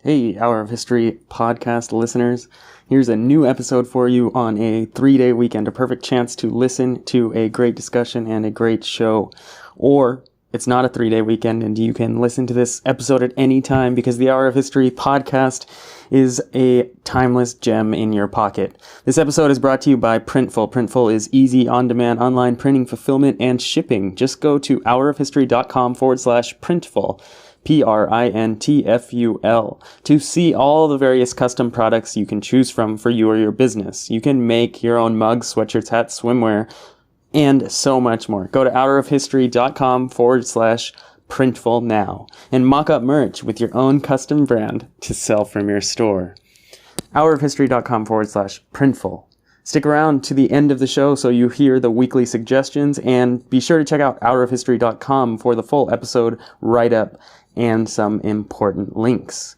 Hey, Hour of History podcast listeners. Here's a new episode for you on a 3-day weekend, a perfect chance to listen to a great discussion and a great show. Or it's not a 3-day weekend and you can listen to this episode at any time because the Hour of History podcast is a timeless gem in your pocket. This episode is brought to you by Printful. Printful is easy, on-demand, online printing, fulfillment, and shipping. Just go to hourofhistory.com/printful. Printful, to see all the various custom products you can choose from for you or your business. You can make your own mugs, sweatshirts, hats, swimwear, and so much more. Go to hourofhistory.com/printful now and mock up merch with your own custom brand to sell from your store. hourofhistory.com/printful. Stick around to the end of the show so you hear the weekly suggestions, and be sure to check out hourofhistory.com for the full episode write-up and some important links.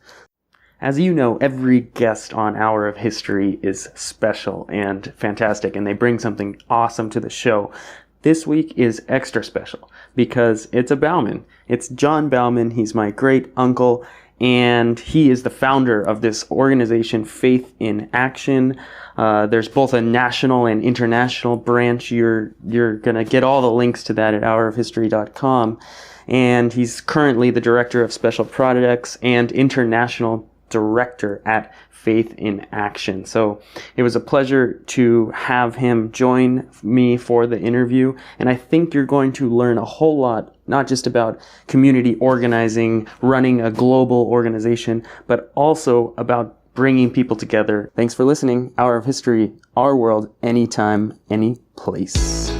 As you know, every guest on Hour of History is special and fantastic, and they bring something awesome to the show. This week is extra special because it's a Baumann. It's John Baumann. He's my great uncle, and he is the founder of this organization, Faith in Action. There's both a national and international branch. You're going to get all the links to that at hourofhistory.com. And he's currently the director of special projects and international director at Faith in Action. So it was a pleasure to have him join me for the interview. And I think you're going to learn a whole lot, not just about community organizing, running a global organization, but also about bringing people together. Thanks for listening. Hour of History, our world, anytime, any place.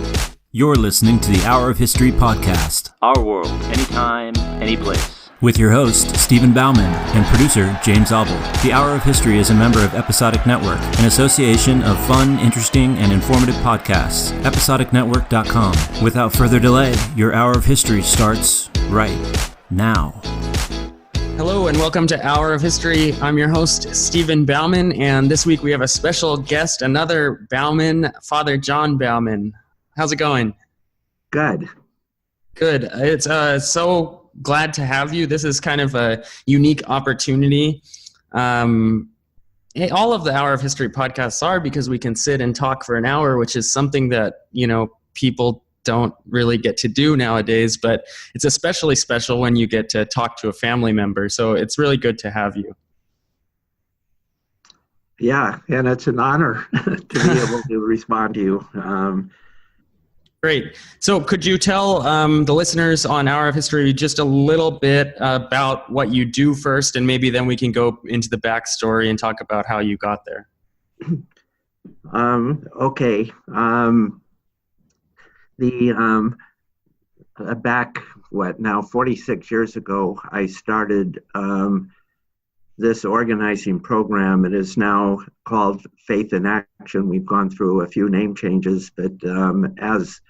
You're listening to the Hour of History podcast. Our world, anytime, any place. With your host, Stephen Baumann, and producer, James Abel. The Hour of History is a member of Episodic Network, an association of fun, interesting, and informative podcasts. EpisodicNetwork.com. Without further delay, your Hour of History starts right now. Hello and welcome to Hour of History. I'm your host, Stephen Baumann, and this week we have a special guest, another Baumann, Father John Baumann. How's it going? Good. It's so glad to have you. This is kind of a unique opportunity. All of the Hour of History podcasts are because we can sit and talk for an hour, which is something that, people don't really get to do nowadays, but it's especially special when you get to talk to a family member. So it's really good to have you. Yeah, and it's an honor to be able to respond to you. Great. So could you tell the listeners on Hour of History just a little bit about what you do first, and maybe then we can go into the backstory and talk about how you got there? Okay. Back, 46 years ago, I started this organizing program. It is now called Faith in Action. We've gone through a few name changes, but as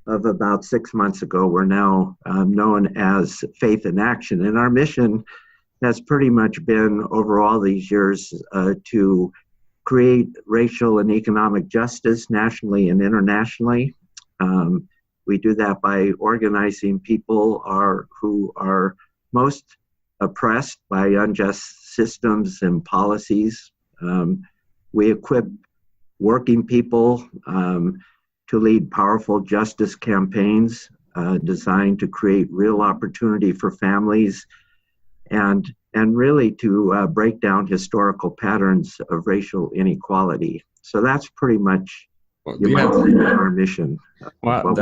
of about 6 months ago, we're now known as Faith in Action. And our mission has pretty much been, over all these years, to create racial and economic justice nationally and internationally. We do that by organizing people who are most oppressed by unjust systems and policies. We equip working people to lead powerful justice campaigns designed to create real opportunity for families and really to break down historical patterns of racial inequality. So that's pretty much our mission. Wow,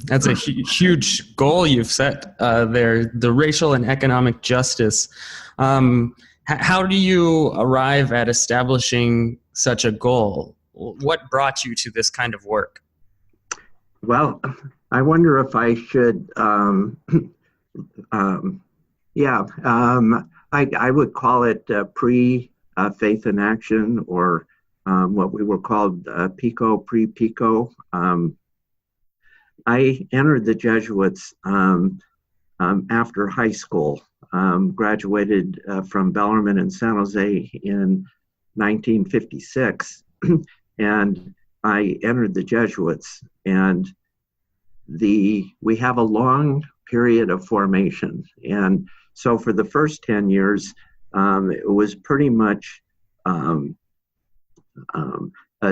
that's a huge goal you've set there, the racial and economic justice. How do you arrive at establishing such a goal? What brought you to this kind of work? Well, I wonder if I should, I would call it pre-Faith in Action, or what we were called PICO, pre-PICO. I entered the Jesuits after high school, graduated from Bellarmine in San Jose in 1956, and I entered the Jesuits, and we have a long period of formation, and So for the first 10 years, it was pretty much a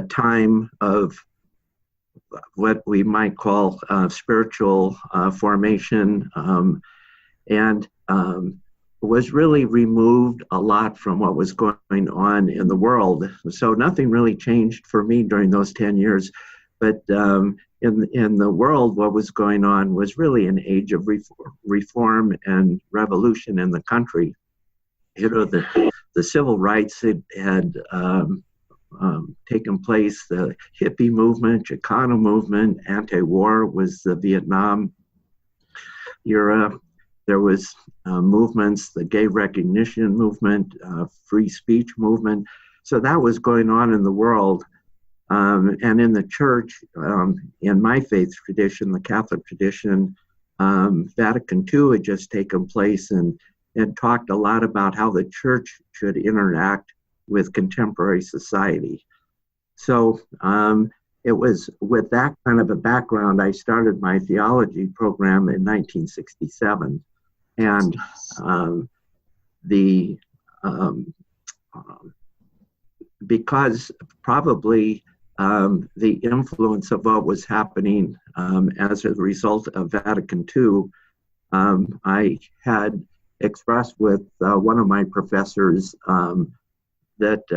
time of what we might call spiritual formation, and was really removed a lot from what was going on in the world. So nothing really changed for me during those 10 years. But in the world, what was going on was really an age of reform and revolution in the country. You know, the civil rights had taken place, the hippie movement, Chicano movement, anti-war was the Vietnam era. There was movements, the gay recognition movement, free speech movement. So that was going on in the world. And in the church, in my faith tradition, the Catholic tradition, Vatican II had just taken place and talked a lot about how the church should interact with contemporary society. So it was with that kind of a background, I started my theology program in 1967. And because probably the influence of what was happening as a result of Vatican II, I had expressed with one of my professors that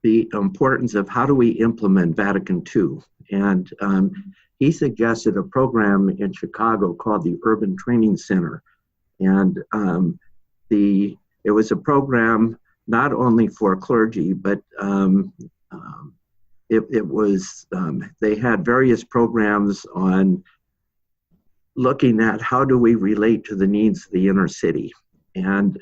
the importance of how do we implement Vatican II. And he suggested a program in Chicago called the Urban Training Center. And it was a program not only for clergy, but it was, they had various programs on looking at how do we relate to the needs of the inner city. And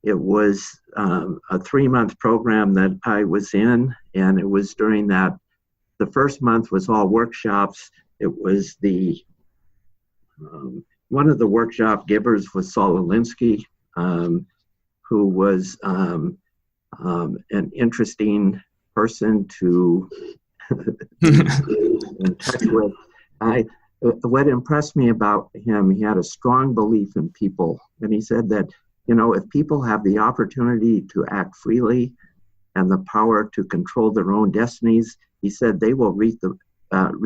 it was a 3-month program that I was in, and it was during that, the first month was all workshops. It was one of the workshop givers was Saul Alinsky, who was an interesting person to in touch with. What impressed me about him, he had a strong belief in people. And he said that, you know, if people have the opportunity to act freely and the power to control their own destinies, he said they will reach the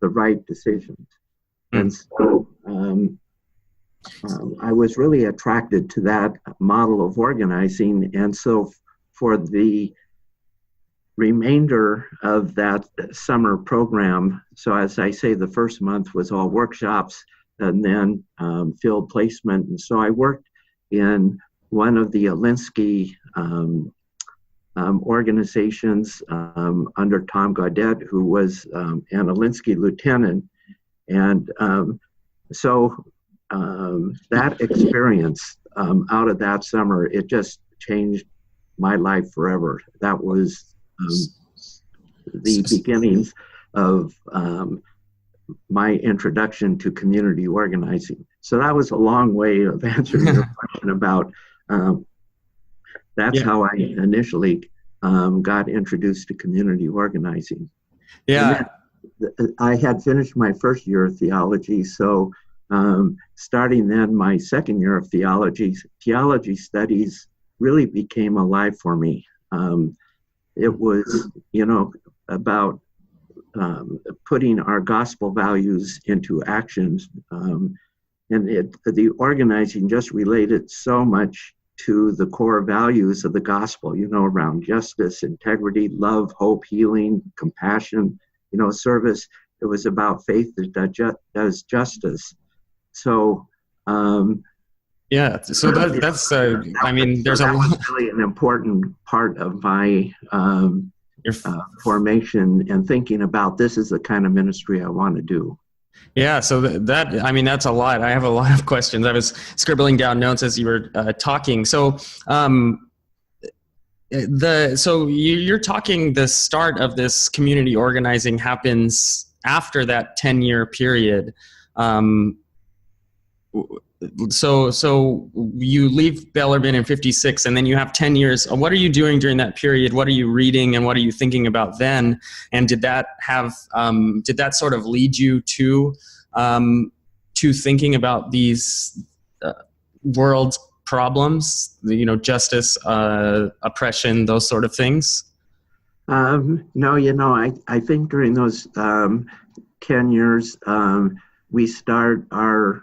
right decisions. And so I was really attracted to that model of organizing. And so for the remainder of that summer program, so as I say, the first month was all workshops and then field placement. And so I worked in one of the Alinsky organizations under Tom Gaudet, who was an Alinsky lieutenant. And so that experience out of that summer, it just changed my life forever. That was the beginnings of my introduction to community organizing. So that was a long way of answering your question about that's how I initially got introduced to community organizing. Yeah. I had finished my first year of theology, so starting then my second year of theology studies really became alive for me. It was, you know, about putting our gospel values into actions. And the organizing just related so much to the core values of the gospel, you know, around justice, integrity, love, hope, healing, compassion, you know, service. It was about faith that does justice. So, yeah, so that's I mean, there's that was really an important part of my formation and thinking about this is the kind of ministry I want to do. Yeah, so that I mean, that's a lot. I have a lot of questions. I was scribbling down notes as you were talking. So you're talking, the start of this community organizing happens after that 10-year period. So you leave Bellarmine in 56, and then you have 10 years. What are you doing during that period? What are you reading, and what are you thinking about then? And did that sort of lead you to thinking about these world problems, justice, oppression, those sort of things? No, I think during those 10 years, we start our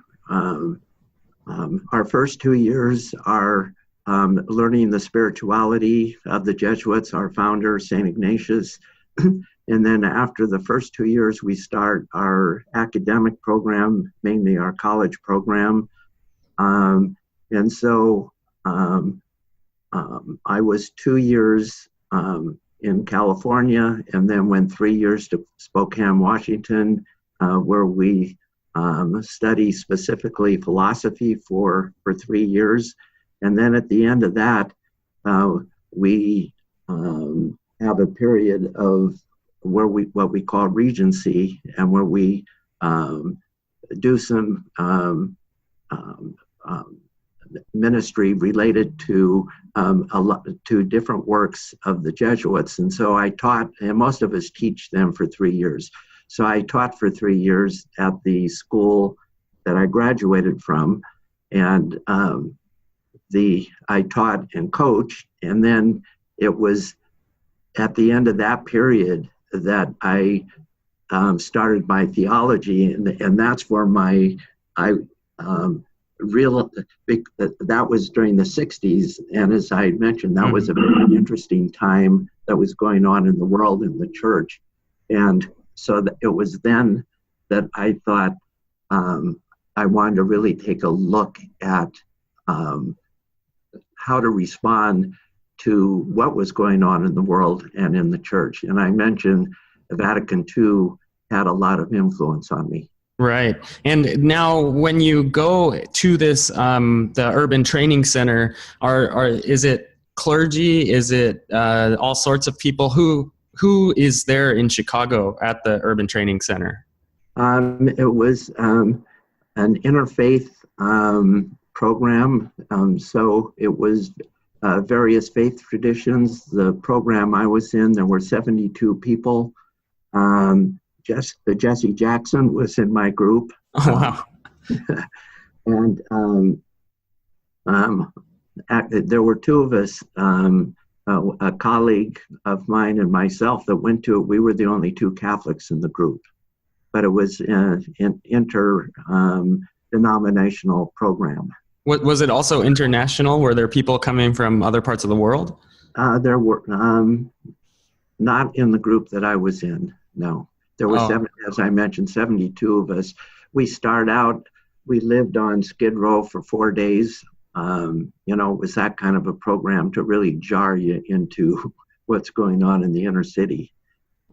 first 2 years are learning the spirituality of the Jesuits, our founder, St. Ignatius. And then after the first 2 years, we start our academic program, mainly our college program. And so I was 2 years in California, and then went 3 years to Spokane, Washington, where we study specifically philosophy for 3 years. And then at the end of that, we have a period of what we call Regency, and where we do some ministry related to different works of the Jesuits. And so I taught, and most of us teach them for 3 years. So I taught for 3 years at the school that I graduated from, and I taught and coached. And then it was at the end of that period that I started my theology, and that's where that was during the 60s. And as I mentioned, that was a very interesting time that was going on in the world, in the church. And so it was then that I thought I wanted to really take a look at how to respond to what was going on in the world and in the church. And I mentioned Vatican II had a lot of influence on me. Right. And now when you go to this, the Urban Training Center, is it clergy? Is it all sorts of people? Who is there in Chicago at the Urban Training Center? It was an interfaith program. So it was various faith traditions. The program I was in, there were 72 people. Jesse Jackson was in my group. Oh, wow. And there were two of us, a colleague of mine and myself that went to it. We were the only two Catholics in the group, but it was an interdenominational program. Was it also international? Were there people coming from other parts of the world? There were not in the group that I was in, no. There were as I mentioned, 72 of us. We lived on Skid Row for 4 days. It was that kind of a program to really jar you into what's going on in the inner city.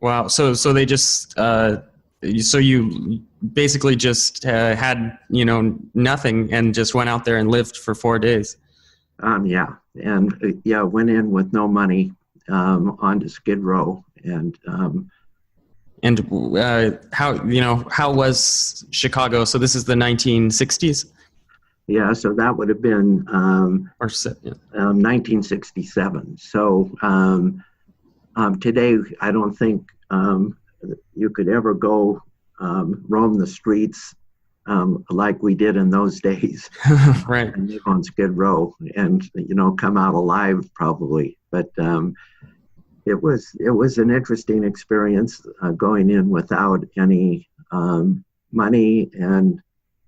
Wow. So they just, so you basically just had, nothing and just went out there and lived for 4 days. Yeah. And went in with no money onto Skid Row. And how was Chicago? So this is the 1960s? Yeah, so that would have been 1967. So today, I don't think you could ever go roam the streets like we did in those days. Right. And live on Skid Row and, come out alive probably. But it was an interesting experience going in without any money and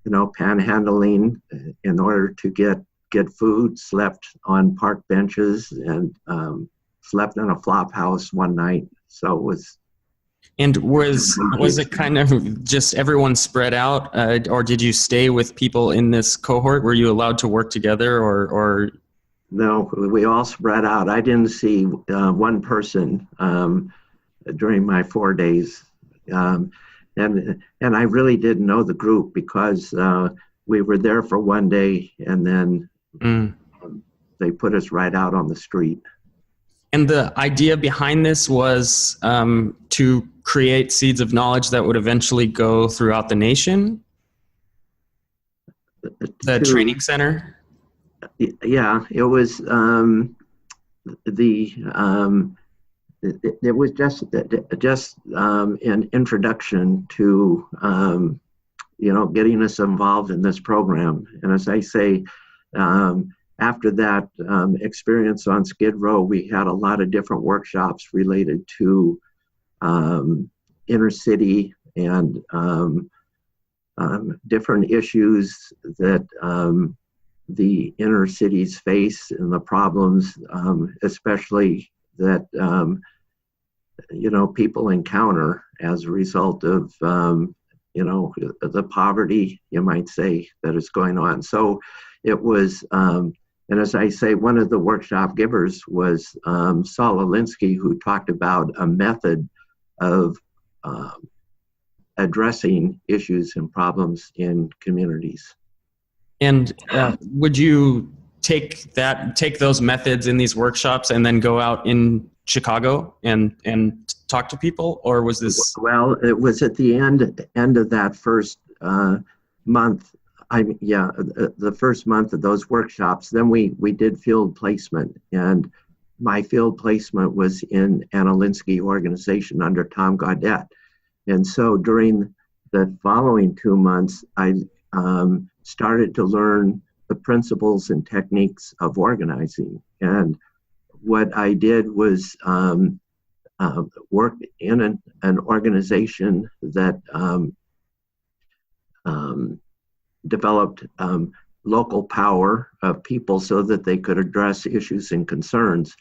panhandling in order to get food. Slept on park benches and slept in a flop house one night. So it was. And was it kind of just everyone spread out, or did you stay with people in this cohort? Were you allowed to work together, or? No, we all spread out. I didn't see one person during my 4 days. And I really didn't know the group because we were there for 1 day and then they put us right out on the street. And the idea behind this was to create seeds of knowledge that would eventually go throughout the nation? The training center? Yeah, it was it was just an introduction to getting us involved in this program. And as I say, After that experience on Skid Row, we had a lot of different workshops related to inner city and different issues that the inner cities face and the problems, especially that people encounter as a result of the poverty, you might say, that is going on. So it was, and as I say, one of the workshop givers was Saul Alinsky, who talked about a method of addressing issues and problems in communities. And would you take those methods in these workshops and then go out in Chicago and talk to people, or was this? Well, it was at the end of that first month. The first month of those workshops. Then we did field placement, and my field placement was in an Alinsky organization under Tom Gaudette. And so during the following 2 months, I started to learn the principles and techniques of organizing. And what I did was work in an organization that developed local power of people so that they could address issues and concerns.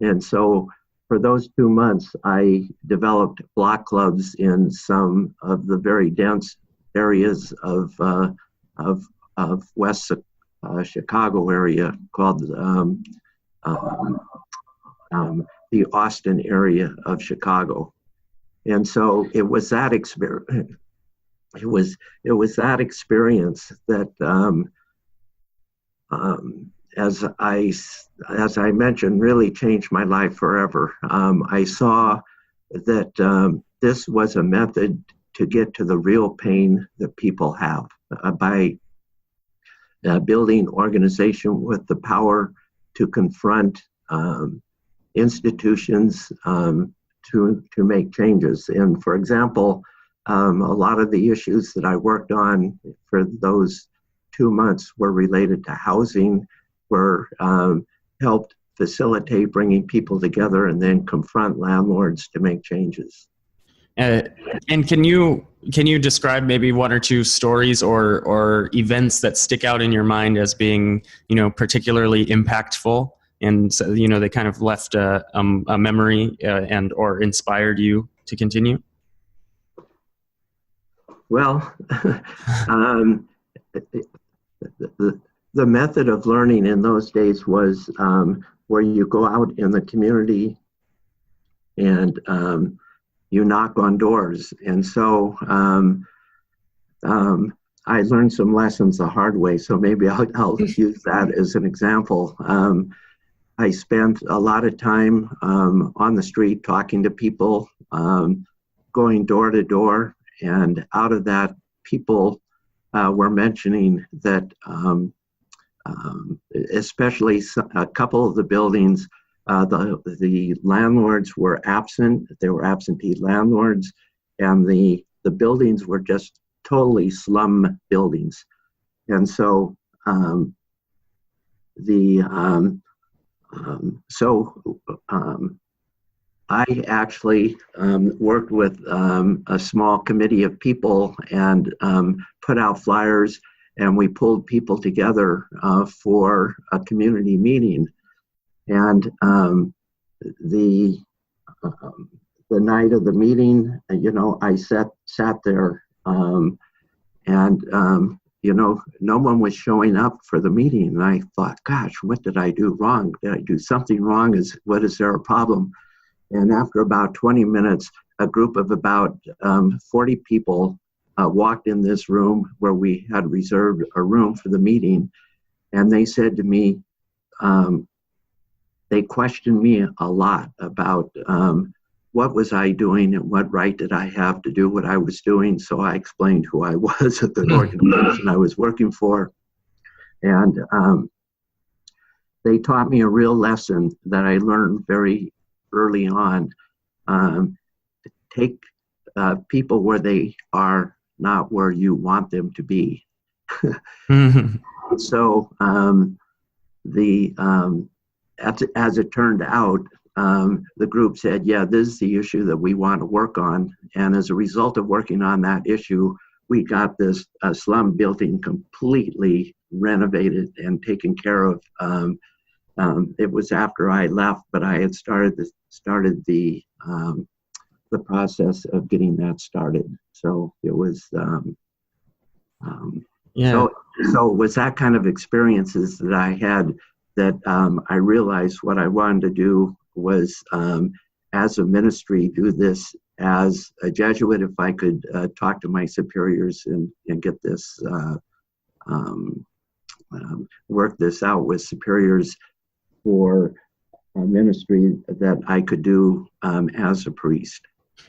And so for those 2 months, I developed block clubs in some of the very dense areas of West Chicago area called the Austin area of Chicago. And so it was that experience. It was that experience that, as I mentioned, really changed my life forever. I saw that this was a method to get to the real pain that people have by building organization with the power to confront institutions to make changes. And for example, a lot of the issues that I worked on for those 2 months were related to housing, were helped facilitate bringing people together and then confront landlords to make changes. And can you describe maybe one or two stories or events that stick out in your mind as being, particularly impactful, and so, they kind of left a memory and or inspired you to continue? Well, the method of learning in those days was where you go out in the community and you knock on doors. And so I learned some lessons the hard way, so maybe I'll use that as an example. I spent a lot of time on the street talking to people, going door to door, and out of that, people were mentioning that especially a couple of the buildings, the landlords were absent. They were absentee landlords, and the buildings were just totally slum buildings. And so I actually worked with a small committee of people and put out flyers, and we pulled people together for a community meeting. And the night of the meeting, I sat there, and no one was showing up for the meeting. And I thought, gosh, what did I do wrong? Did I do something wrong? Is there a problem? And after about 20 minutes, a group of about 40 people walked in this room where we had reserved a room for the meeting. And they said to me, they questioned me a lot about what was I doing and what right did I have to do what I was doing. So I explained who I was at the organization I was working for. And they taught me a real lesson that I learned very early on. Take people where they are, not where you want them to be. So as it turned out, the group said, yeah, this is the issue that we want to work on. And as a result of working on that issue, we got this slum building completely renovated and taken care of. It was after I left, but I had started the process of getting that started. So it was, so it was that kind of experiences that I had that I realized what I wanted to do was, as a ministry, do this as a Jesuit, if I could talk to my superiors and get this, work this out with superiors for a ministry that I could do as a priest.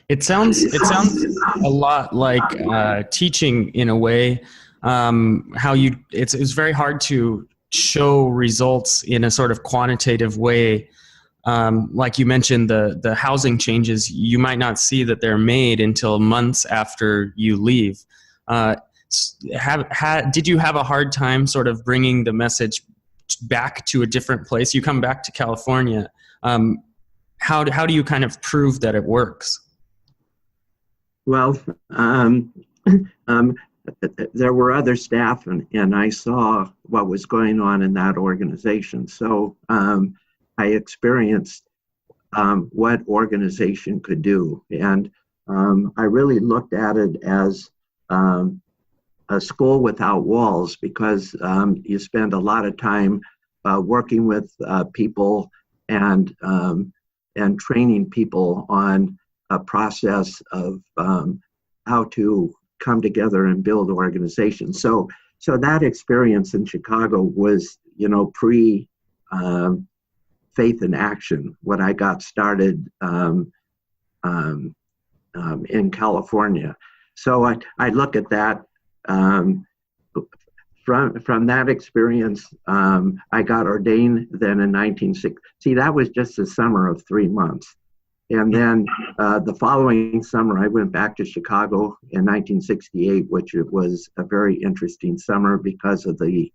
It sounds a lot like teaching in a way. It's very hard to show results in a sort of quantitative way. Like you mentioned, the housing changes, you might not see that they're made until months after you leave. Did you have a hard time sort of bringing the message back to a different place? You come back to California. How do you kind of prove that it works? Well, there were other staff, and I saw what was going on in that organization. So I experienced what organization could do. And I really looked at it as a school without walls, because you spend a lot of time working with people and training people on a process of how to come together and build organizations. So that experience in Chicago was, pre Faith in Action, when I got started in California. So I look at that from that experience. I got ordained then in 1960. See, that was just a summer of 3 months. And then the following summer, I went back to Chicago in 1968, which was a very interesting summer because of the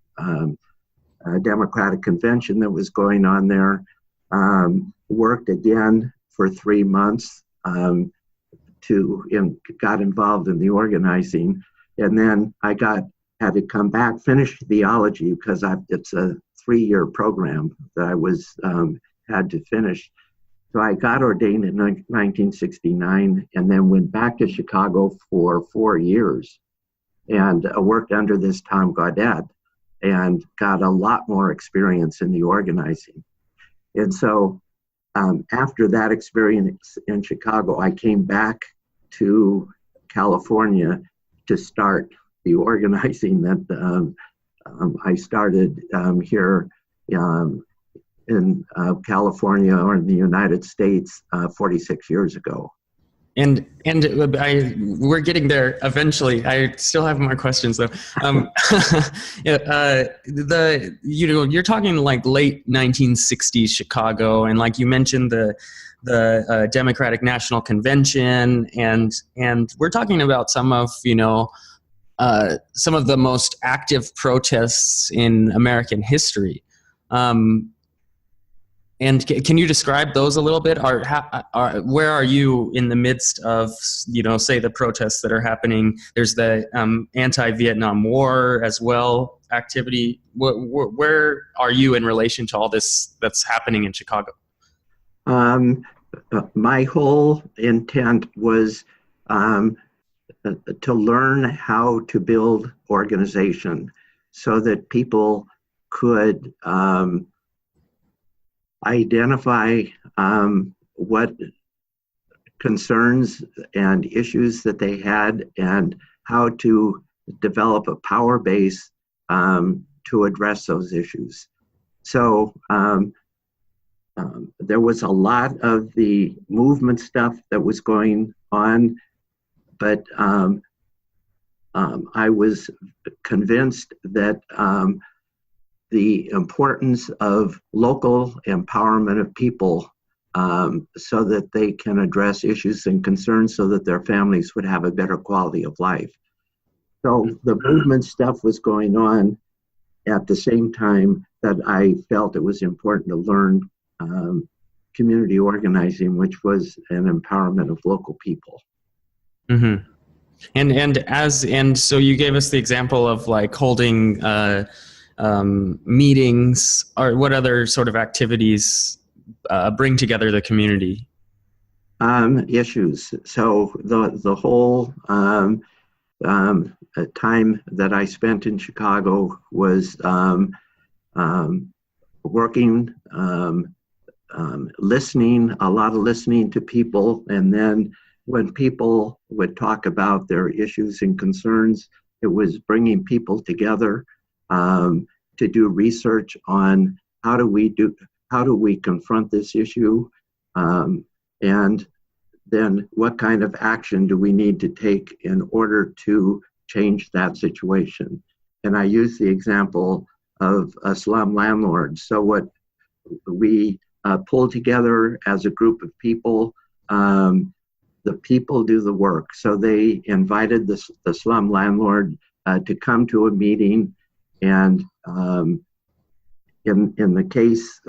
Democratic convention that was going on there. Worked again for 3 months got involved in the organizing. And then I had to come back, finish theology, because it's a 3-year program that I had to finish. So I got ordained in 1969 and then went back to Chicago for 4 years and worked under this Tom Gaudette and got a lot more experience in the organizing. And so after that experience in Chicago, I came back to California to start the organizing that I started here in California, or in the United States, 46 years ago. And we're getting there eventually. I still have more questions though. You're talking like late 1960s Chicago, and like you mentioned the Democratic National Convention, and we're talking about some of the most active protests in American history. And can you describe those a little bit? Where are you in the midst of, say the protests that are happening? There's the anti-Vietnam War as well activity. Where are you in relation to all this that's happening in Chicago? My whole intent was to learn how to build organization so that people could identify what concerns and issues that they had and how to develop a power base to address those issues. So there was a lot of the movement stuff that was going on, but I was convinced that the importance of local empowerment of people so that they can address issues and concerns so that their families would have a better quality of life. So the movement stuff was going on, at the same time that I felt it was important to learn community organizing, which was an empowerment of local people. Mm-hmm. And so you gave us the example of like holding meetings, or what other sort of activities bring together the community? Issues. So the whole time that I spent in Chicago was working, listening, a lot of listening to people, and then when people would talk about their issues and concerns, it was bringing people together to do research on how do we confront this issue, and then what kind of action do we need to take in order to change that situation. And I use the example of a slum landlord. So what we pulled together as a group of people, the people do the work. So they invited the slum landlord to come to a meeting, and in the case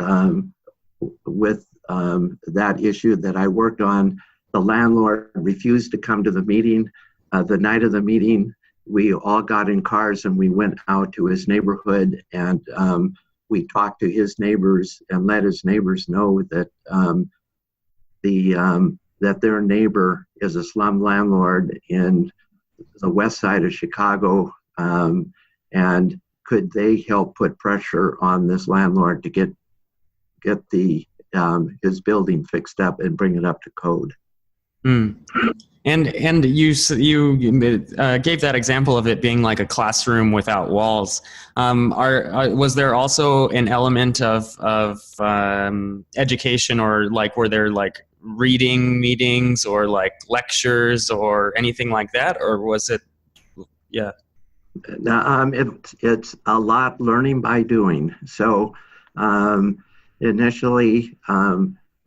with that issue that I worked on, the landlord refused to come to the meeting. The night of the meeting, we all got in cars and we went out to his neighborhood, and we talked to his neighbors and let his neighbors know that that their neighbor is a slum landlord in the west side of Chicago, and could they help put pressure on this landlord to get the his building fixed up and bring it up to code. Mm. And you gave that example of it being like a classroom without walls. Was there also an element of education, or like were there like reading meetings or like lectures or anything like that, or was it? Yeah. It's a lot learning by doing. So initially,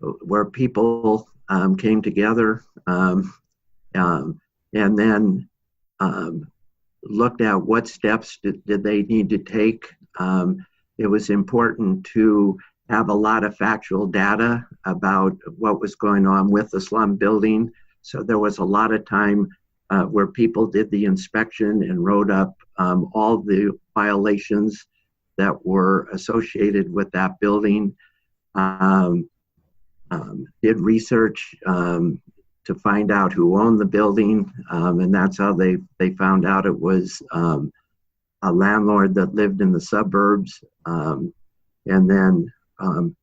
where people came together, and then looked at what steps did they need to take. It was important to have a lot of factual data about what was going on with the slum building. So there was a lot of time where people did the inspection and wrote up all the violations that were associated with that building. Did research to find out who owned the building, and that's how they found out it was a landlord that lived in the suburbs. And then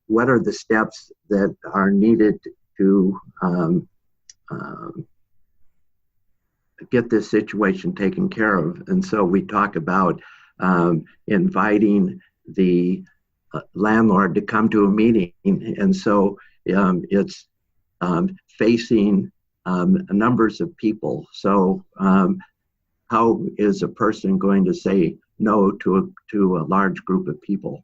what are the steps that are needed to get this situation taken care of. And so we talk about inviting the landlord to come to a meeting. And so it's facing numbers of people. So how is a person going to say no to a large group of people?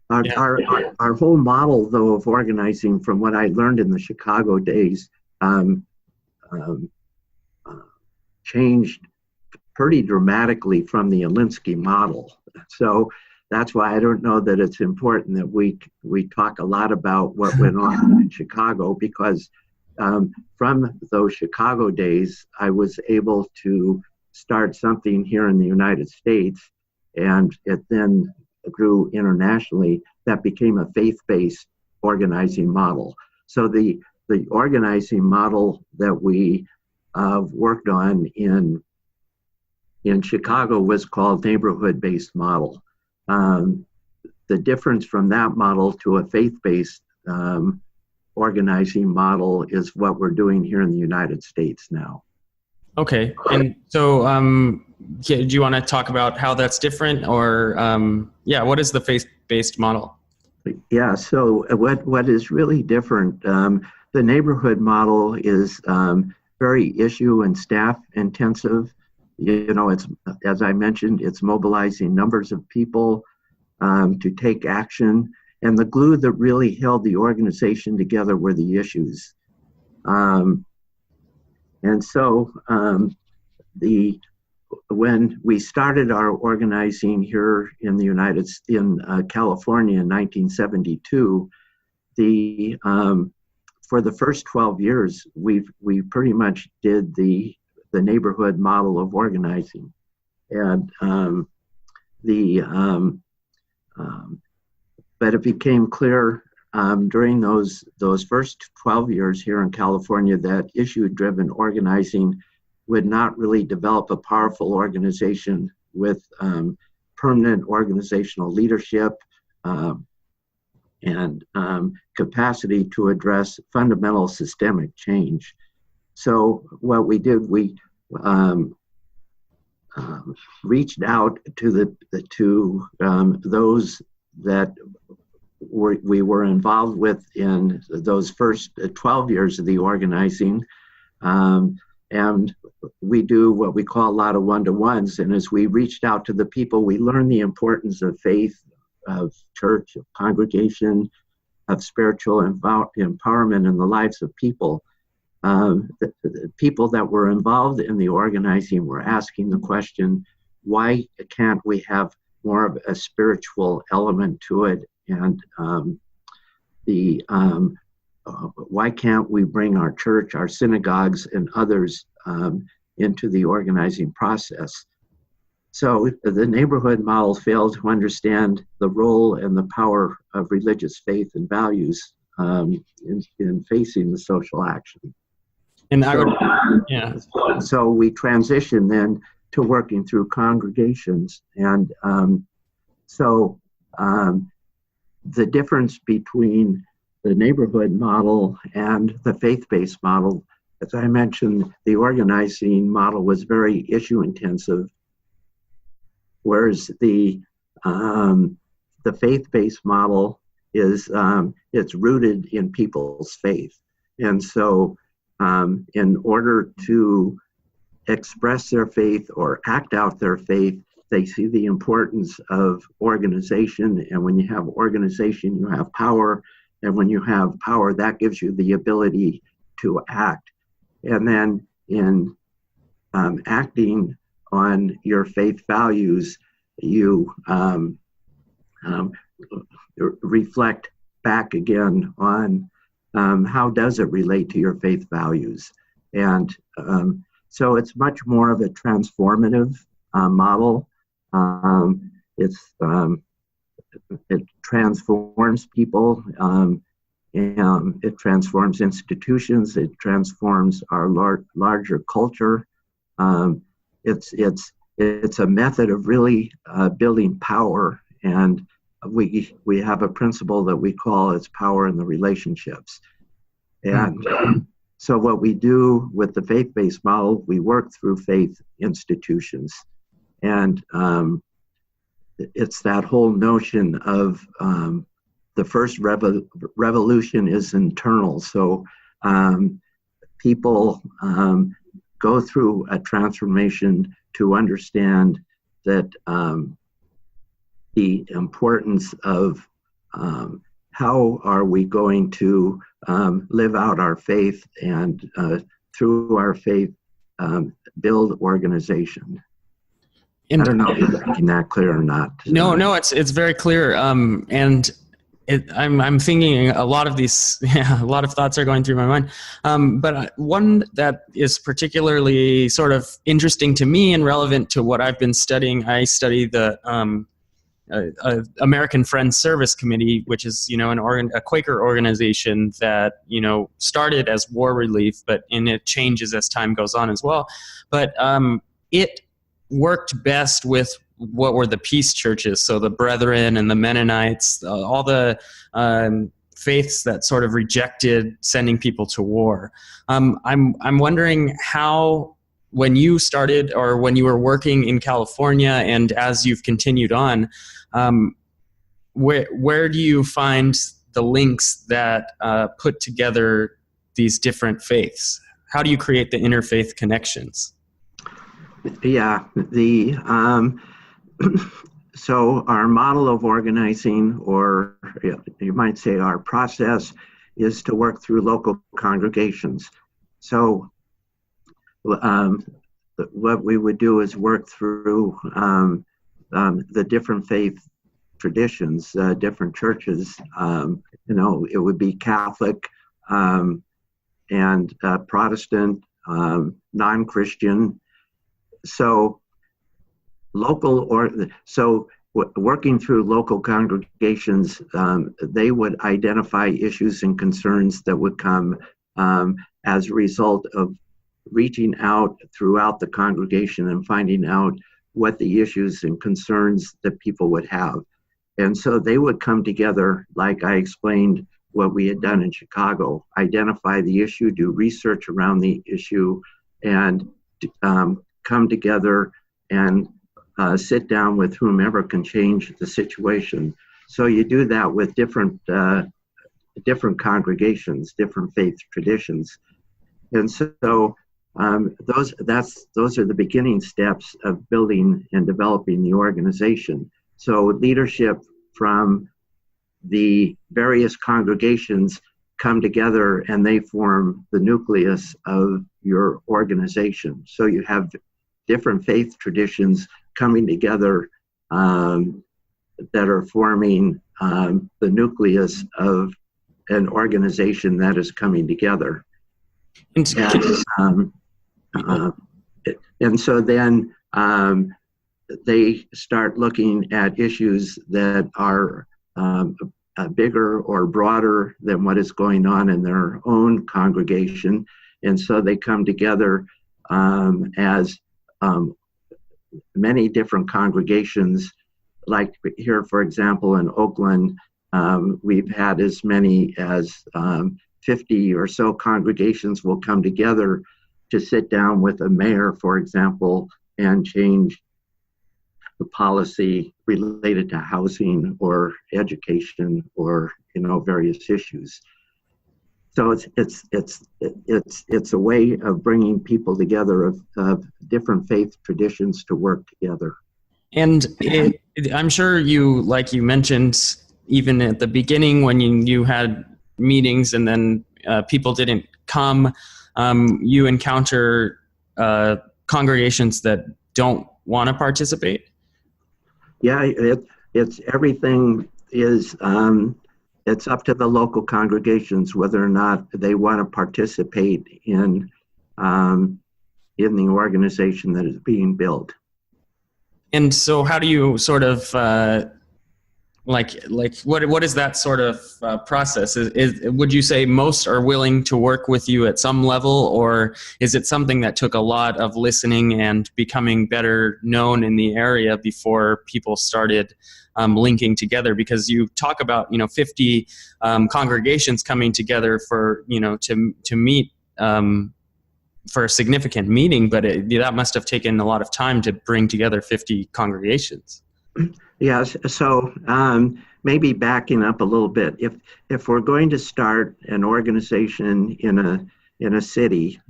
Our whole model, though, of organizing, from what I learned in the Chicago days, changed pretty dramatically from the Alinsky model. So that's why I don't know that it's important that we talk a lot about what went on in Chicago, because from those Chicago days, I was able to start something here in the United States, and it then grew internationally. That became a faith-based organizing model. So the organizing model that we worked on in Chicago was called neighborhood-based model. The difference from that model to a faith-based organizing model is what we're doing here in the United States now. Okay, and so do you want to talk about how that's different, or what is the faith-based model? Yeah, so what is really different, the neighborhood model is very issue and staff intensive. You know, it's, as I mentioned, it's mobilizing numbers of people to take action, and the glue that really held the organization together were the issues. And so when we started our organizing here in California in 1972, for the first 12 years, we pretty much did the neighborhood model of organizing, and but it became clear during those first 12 years here in California that issue-driven organizing would not really develop a powerful organization with permanent organizational leadership and capacity to address fundamental systemic change. So what we did, we reached out to those that we were involved with in those first 12 years of the organizing. And we do what we call a lot of one-to-ones. And as we reached out to the people, we learned the importance of faith, of church, of congregation, of spiritual empowerment in the lives of people. The people that were involved in the organizing were asking the question, why can't we have more of a spiritual element to it? And why can't we bring our church, our synagogues, and others into the organizing process? So the neighborhood model failed to understand the role and the power of religious faith and values in facing the social action. And so we transitioned then to working through congregations. And the difference between the neighborhood model and the faith-based model, as I mentioned, the organizing model was very issue intensive, whereas the faith-based model is it's rooted in people's faith. And so in order to express their faith or act out their faith, they see the importance of organization. And when you have organization, you have power. And when you have power, that gives you the ability to act. And then in acting on your faith values, you reflect back again on how does it relate to your faith values. And so it's much more of a transformative model. It transforms people, and it transforms institutions, it transforms our larger culture. It's a method of really building power, and we have a principle that we call it's power in the relationships. And so what we do with the faith-based model, we work through faith institutions. And it's that whole notion of the first revolution is internal. So people go through a transformation to understand that the importance of how are we going to live out our faith and through our faith build organization. I don't know if you're making that clear or not. No, it's very clear. And I'm thinking a lot of these, a lot of thoughts are going through my mind. But one that is particularly sort of interesting to me and relevant to what I've been studying, I study the American Friends Service Committee, which is, a Quaker organization that, started as war relief, and it changes as time goes on as well. But it worked best with what were the peace churches, so the Brethren and the Mennonites, all the faiths that sort of rejected sending people to war. I'm wondering how, when you started or when you were working in California and as you've continued on, where do you find the links that put together these different faiths? How do you create the interfaith connections? Yeah, so our model of organizing, or you might say our process, is to work through local congregations. So what we would do is work through the different faith traditions, different churches. It would be Catholic and Protestant, non-Christian. So working through local congregations, they would identify issues and concerns that would come as a result of reaching out throughout the congregation and finding out what the issues and concerns that people would have. And so they would come together, like I explained what we had done in Chicago, identify the issue, do research around the issue, and come together and sit down with whomever can change the situation. So you do that with different congregations, different faith traditions. And so those are the beginning steps of building and developing the organization. So leadership from the various congregations come together and they form the nucleus of your organization. So you have different faith traditions coming together that are forming the nucleus of an organization that is coming together. And so then they start looking at issues that are bigger or broader than what is going on in their own congregation. And so they come together as many different congregations. Like here, for example, in Oakland, we've had as many as 50 or so congregations will come together to sit down with a mayor, for example, and change the policy related to housing or education or various issues. So it's a way of bringing people together of different faith traditions to work together. And I'm sure you mentioned, even at the beginning when you had meetings and then people didn't come, you encounter congregations that don't want to participate? Yeah, it's everything is it's up to the local congregations whether or not they want to participate in the organization that is being built. And so how do you sort of what is that sort of process? Would you say most are willing to work with you at some level, or is it something that took a lot of listening and becoming better known in the area before people started linking together? Because you talk about 50 congregations coming together for to meet for a significant meeting, but that must have taken a lot of time to bring together 50 congregations. Yes. So maybe backing up a little bit, if we're going to start an organization in a city,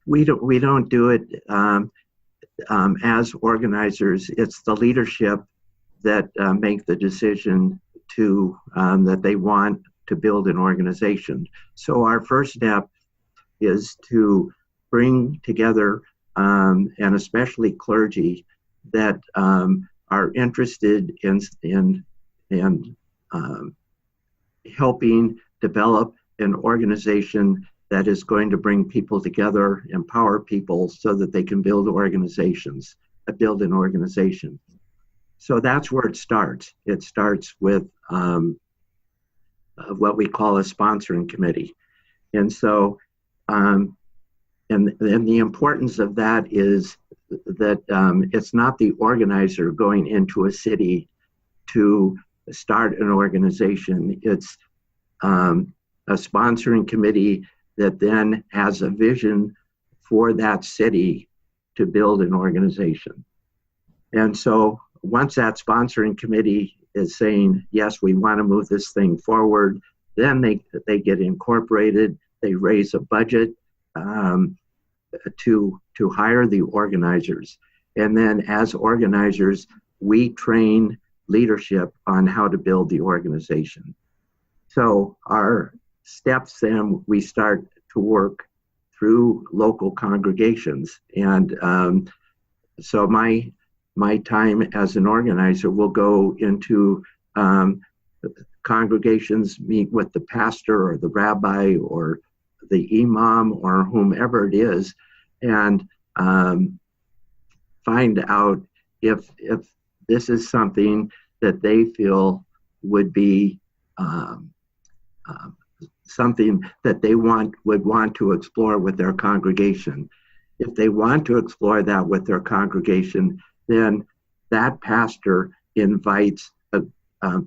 we don't do it as organizers. It's the leadership that make the decision to that they want to build an organization. So our first step is to bring together, and especially clergy that are interested in helping develop an organization that is going to bring people together, empower people so that they can build an organization. So that's where it starts. It starts with what we call a sponsoring committee. And so, and the importance of that is that it's not the organizer going into a city to start an organization. It's a sponsoring committee that then has a vision for that city to build an organization. And so once that sponsoring committee is saying, yes, we want to move this thing forward, then they get incorporated, they raise a budget to hire the organizers. And then as organizers, we train leadership on how to build the organization. So our steps then, we start to work through local congregations. And so my time as an organizer will go into congregations, meet with the pastor or the rabbi or the imam or whomever it is, and find out if this is something that they feel would be something that they would want to explore with their congregation. If they want to explore that with their congregation, then that pastor invites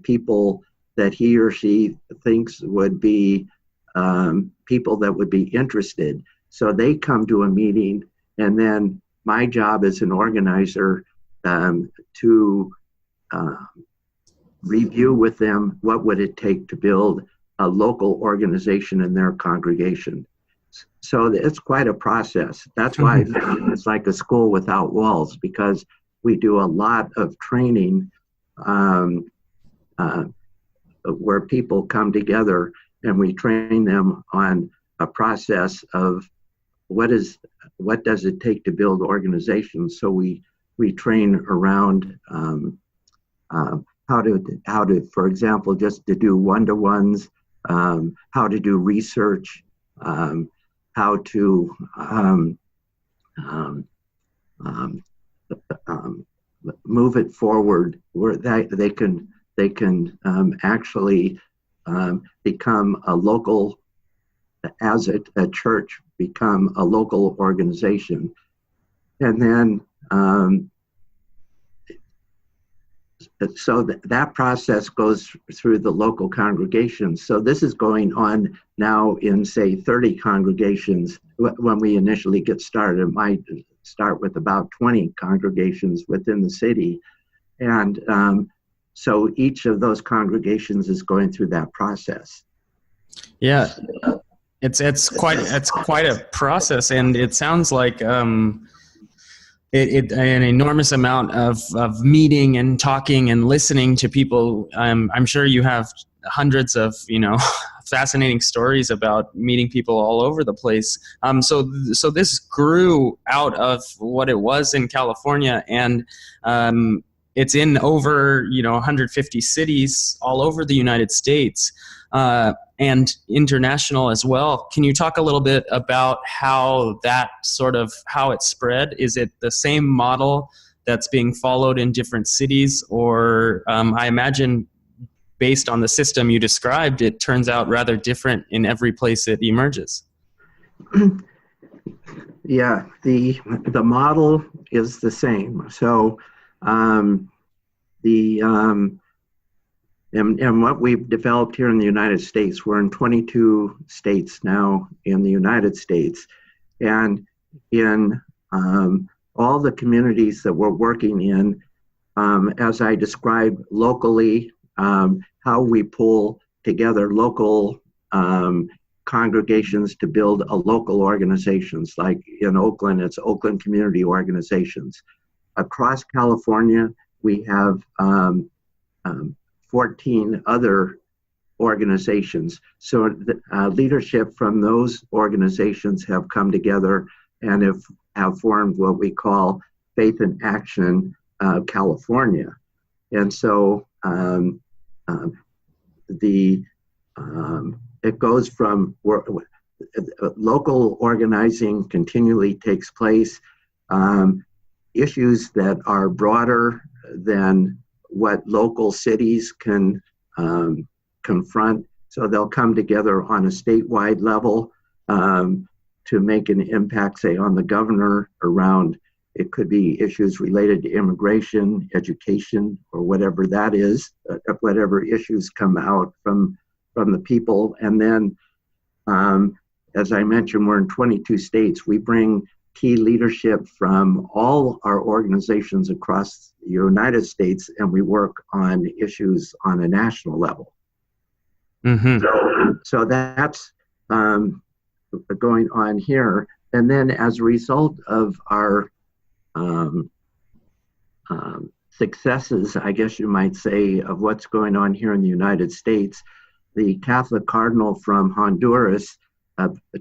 people that he or she thinks would be people that would be interested. So they come to a meeting, and then my job as an organizer to review with them what would it take to build a local organization in their congregation. So it's quite a process. That's why it's like a school without walls, because we do a lot of training where people come together, and we train them on a process of what does it take to build organizations. So we train around how to, for example, just to do one-to-ones, how to do research, how to move it forward, where they can actually become a local, as a church, become a local organization. And then so that process goes through the local congregations. So this is going on now in, say, 30 congregations. When we initially get started, it might start with about 20 congregations within the city. And so each of those congregations is going through that process. Yeah, it's quite a process, and it sounds like an enormous amount of meeting and talking and listening to people. I'm sure you have hundreds of fascinating stories about meeting people all over the place. So this grew out of what it was in California, and it's in over 150 cities all over the United States, and international as well. Can you talk a little bit about how it spread? Is it the same model that's being followed in different cities, or I imagine based on the system you described, it turns out rather different in every place it emerges? Yeah, the model is the same. So and what we've developed here in the United States, we're in 22 states now in the United States. And in all the communities that we're working in, as I described locally, how we pull together local congregations to build a local organizations. Like in Oakland, it's Oakland Community Organizations. Across California, we have 14 other organizations. So leadership from those organizations have come together and have formed what we call Faith in Action California. And so it goes from local organizing continually takes place. Issues that are broader than what local cities can confront. So they'll come together on a statewide level to make an impact, say, on the governor around, it could be issues related to immigration, education, or whatever that is, whatever issues come out from the people. And then, as I mentioned, we're in 22 states. We bring key leadership from all our organizations across the United States, and we work on issues on a national level. Mm-hmm. So that's going on here. And then as a result of our successes, I guess you might say, of what's going on here in the United States, the Catholic cardinal from Honduras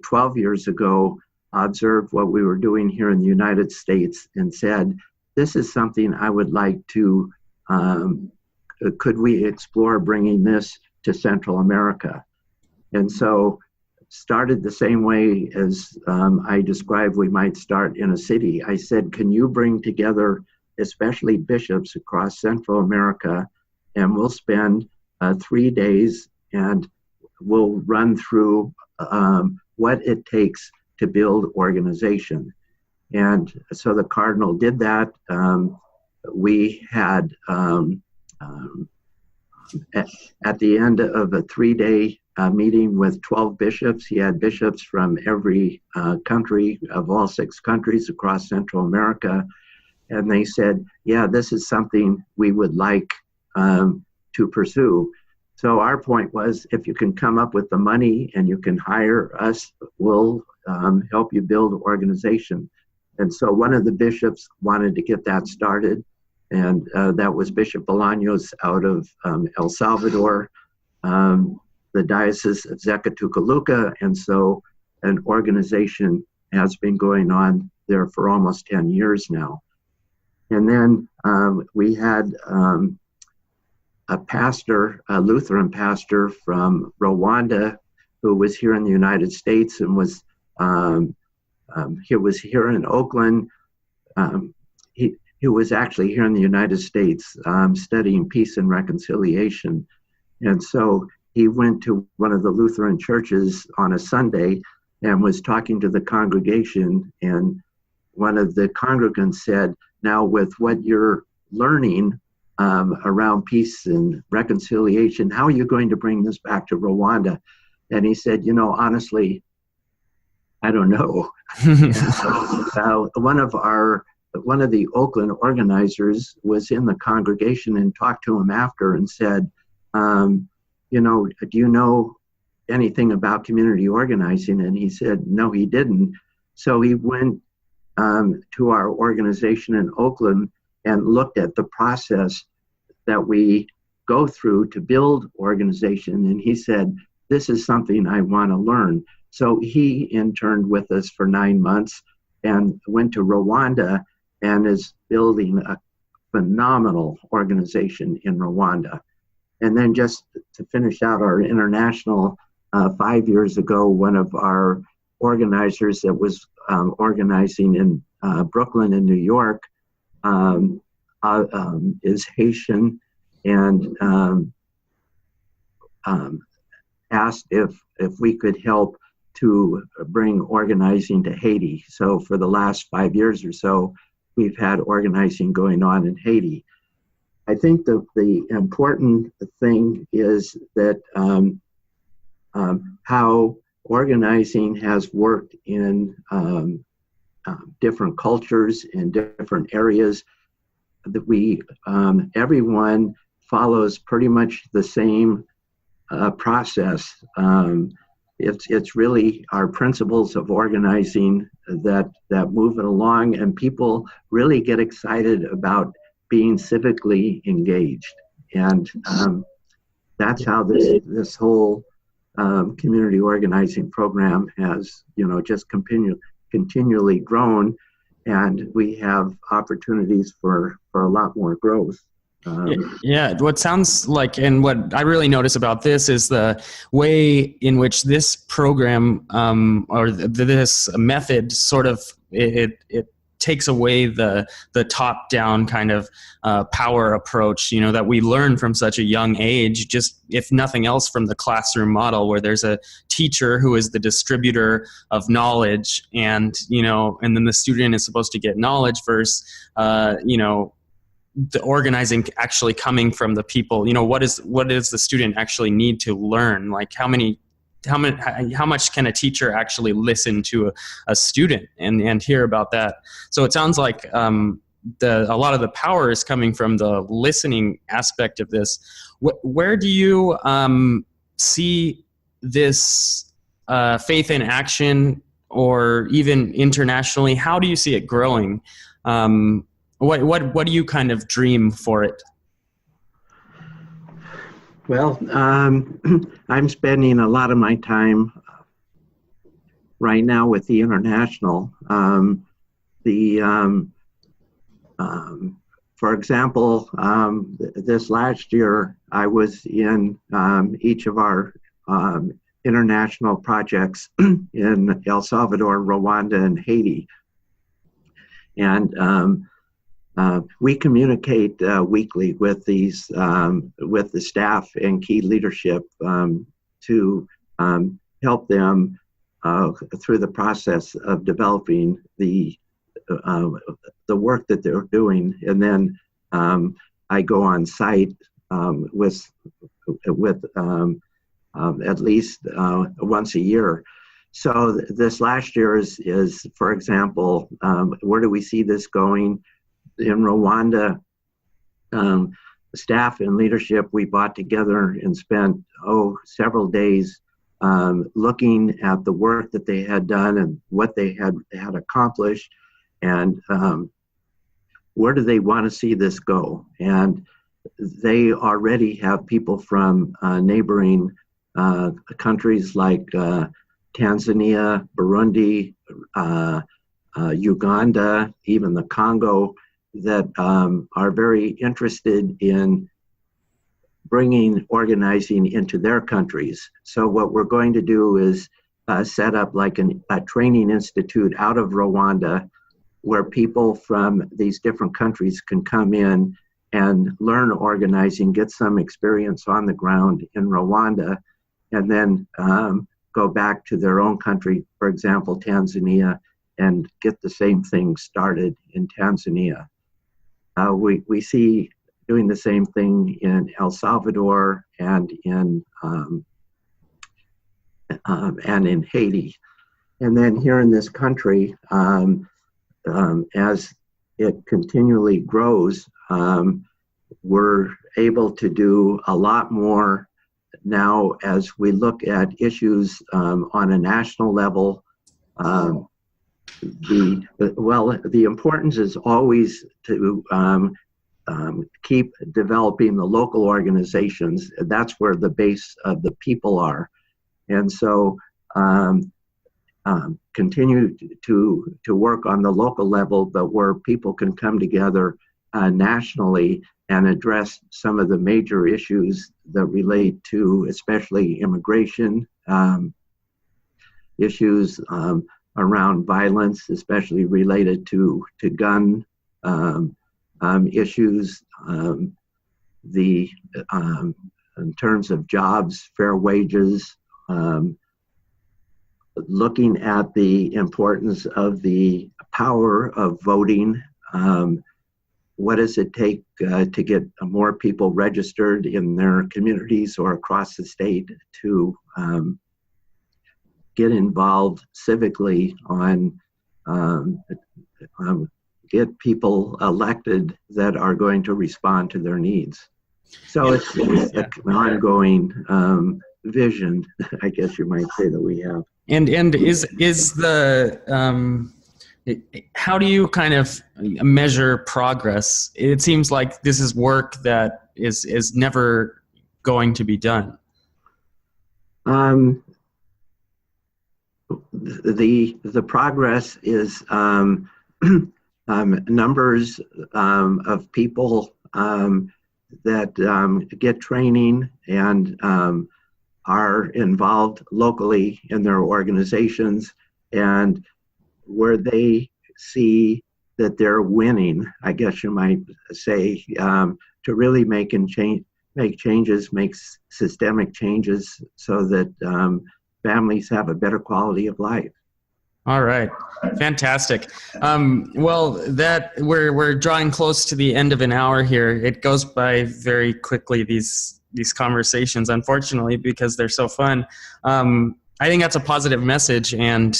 12 years ago observed what we were doing here in the United States and said, this is something I would like to, could we explore bringing this to Central America? And so started the same way as I described we might start in a city. I said, can you bring together especially bishops across Central America, and we'll spend 3 days and we'll run through what it takes to build organization. And so the Cardinal did that. We had, at the end of a 3-day meeting with 12 bishops, he had bishops from every country of all 6 countries across Central America. And they said, yeah, this is something we would like to pursue. So our point was, if you can come up with the money and you can hire us, we'll help you build organization. And so one of the bishops wanted to get that started, and that was Bishop Bolaños out of El Salvador, the Diocese of Zacatecoluca, and so an organization has been going on there for almost 10 years now. And then we had a pastor, a Lutheran pastor from Rwanda, who was here in the United States and was he was here in Oakland. He was actually here in the United States studying peace and reconciliation. And so he went to one of the Lutheran churches on a Sunday and was talking to the congregation. And one of the congregants said, now with what you're learning around peace and reconciliation, how are you going to bring this back to Rwanda? And he said, you know, honestly, I don't know. So, one of the Oakland organizers was in the congregation and talked to him after and said, you know, do you know anything about community organizing? And he said, no, he didn't. So he went to our organization in Oakland and looked at the process that we go through to build organization. And he said, this is something I want to learn. So he interned with us for 9 months and went to Rwanda and is building a phenomenal organization in Rwanda. And then just to finish out our international, 5 years ago, one of our organizers that was organizing in Brooklyn and New York is Haitian, and asked if we could help to bring organizing to Haiti. So for the last 5 years or so, we've had organizing going on in Haiti. I think the important thing is that how organizing has worked in different cultures in different areas, that we everyone follows pretty much the same process. It's really our principles of organizing that move it along, and people really get excited about being civically engaged. And that's how this whole community organizing program has, you know, just continually grown, and we have opportunities for a lot more growth. Yeah, what sounds like, and what I really notice about this is the way in which this program or this method sort of it takes away the top-down kind of power approach, you know, that we learn from such a young age, just if nothing else from the classroom model, where there's a teacher who is the distributor of knowledge, and, you know, and then the student is supposed to get knowledge versus, you know, the organizing actually coming from the people. You know, what does the student actually need to learn? Like how much can a teacher actually listen to a student and hear about that? So it sounds like a lot of the power is coming from the listening aspect of this. Where do you see this faith in action, or even internationally? How do you see it growing? What do you kind of dream for it? Well, I'm spending a lot of my time right now with the international. The For example, this last year I was in each of our international projects in El Salvador, Rwanda, and Haiti, and we communicate weekly with with the staff and key leadership to help them through the process of developing the work that they're doing, and then I go on site with at least once a year. So this last year is for example, where do we see this going? In Rwanda, staff and leadership, we brought together and spent several days looking at the work that they had done and what they had accomplished, and where do they want to see this go. And they already have people from neighboring countries like Tanzania, Burundi, Uganda, even the Congo, that are very interested in bringing organizing into their countries. So what we're going to do is set up like a training institute out of Rwanda, where people from these different countries can come in and learn organizing, get some experience on the ground in Rwanda, and then go back to their own country, for example, Tanzania, and get the same thing started in Tanzania. We see doing the same thing in El Salvador and in Haiti. And then here in this country, as it continually grows, we're able to do a lot more now as we look at issues on a national level. The importance is always to keep developing the local organizations. That's where the base of the people are. And so continue to work on the local level, but where people can come together nationally and address some of the major issues that relate to especially immigration, issues around violence, especially related to gun issues, in terms of jobs, fair wages, looking at the importance of the power of voting. What does it take to get more people registered in their communities or across the state to get involved civically on get people elected that are going to respond to their needs. So it's an ongoing vision, I guess you might say, that we have. And is the how do you kind of measure progress? It seems like this is work that is never going to be done. The progress is numbers of people that get training and are involved locally in their organizations, and where they see that they're winning, I guess you might say, to really make changes, make systemic changes so that families have a better quality of life. All right, fantastic. Well, that we're drawing close to the end of an hour here. It goes by very quickly, these conversations, unfortunately, because they're so fun. I think that's a positive message, and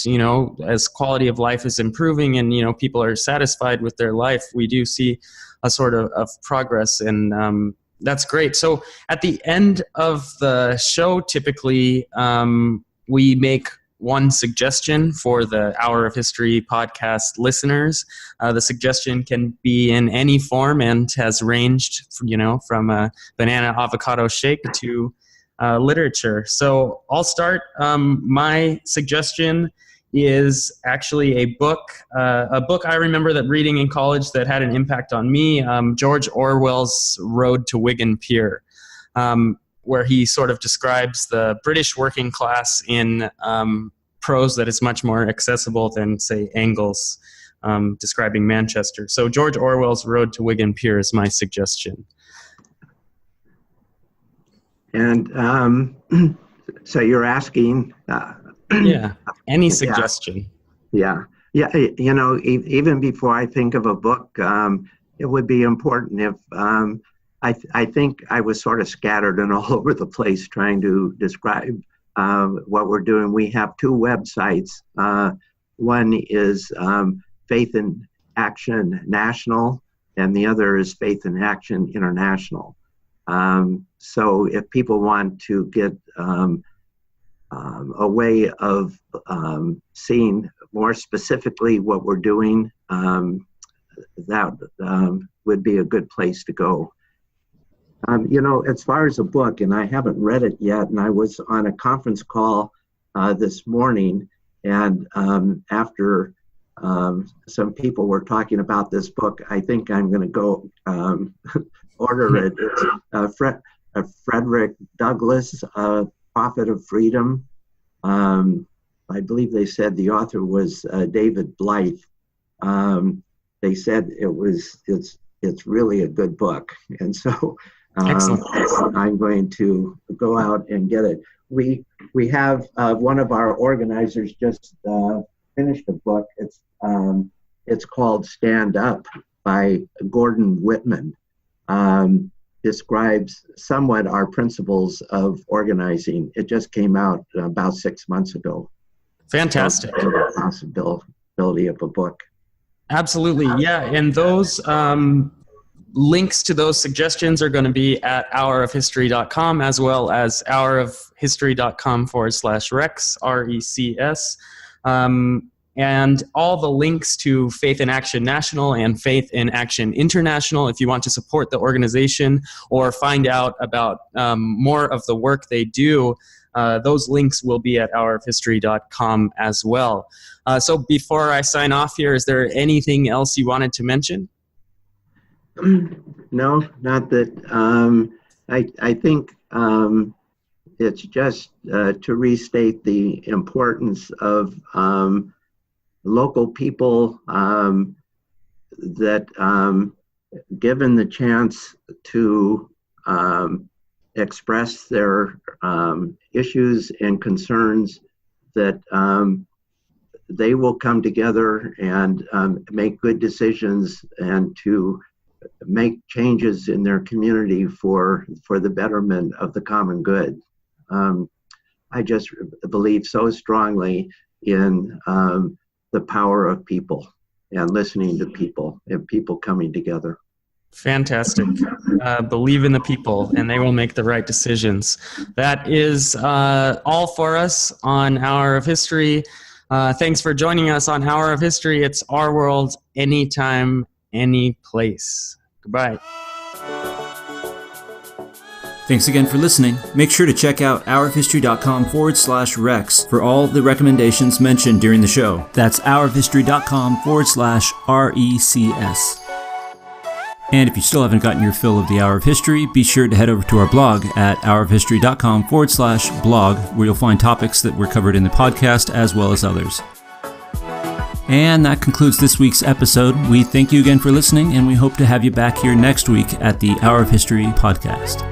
as quality of life is improving and people are satisfied with their life, we do see a sort of progress, and that's great. So at the end of the show, typically we make one suggestion for the Hour of History podcast listeners. The suggestion can be in any form and has ranged, from a banana avocado shake to literature. So I'll start. My suggestion is actually a book I remember that reading in college that had an impact on me, George Orwell's Road to Wigan Pier, where he sort of describes the British working class in prose that is much more accessible than, say, Engels describing Manchester. So George Orwell's Road to Wigan Pier is my suggestion. And so you're asking... any suggestion. Yeah. You know, even before I think of a book, it would be important if I think I was sort of scattered and all over the place trying to describe what we're doing. We have two websites. One is Faith in Action National, and the other is Faith in Action International. So if people want to get a way of seeing more specifically what we're doing, that would be a good place to go. You know, as far as a book, and I haven't read it yet, and I was on a conference call this morning, and after some people were talking about this book, I think I'm going to go order it. It's Frederick Douglass, Prophet of Freedom. I believe they said the author was David Blythe. They said it's really a good book, and so I'm going to go out and get it. We have one of our organizers just finished a book. It's called Stand Up by Gordon Whitman. Describes somewhat our principles of organizing. It just came out about 6 months ago. Fantastic. So the possibility of a book. Absolutely, yeah. And those links to those suggestions are going to be at hourofhistory.com, as well as hourofhistory.com/recs, RECS. And all the links to Faith in Action National and Faith in Action International, if you want to support the organization or find out about more of the work they do, those links will be at hourofhistory.com as well. So before I sign off here, is there anything else you wanted to mention? No, not that. I think it's just to restate the importance of local people that, given the chance to express their issues and concerns, that they will come together and make good decisions and to make changes in their community for the betterment of the common good. I just believe so strongly in the power of people and listening to people and people coming together. Fantastic. Believe in the people and they will make the right decisions. That is all for us on Hour of History. Thanks for joining us on Hour of History. It's our world, anytime, any place. Goodbye. Thanks again for listening. Make sure to check out hourofhistory.com/recs for all the recommendations mentioned during the show. That's hourofhistory.com/recs. And if you still haven't gotten your fill of the Hour of History, be sure to head over to our blog at hourofhistory.com/blog, where you'll find topics that were covered in the podcast as well as others. And that concludes this week's episode. We thank you again for listening, and we hope to have you back here next week at the Hour of History podcast.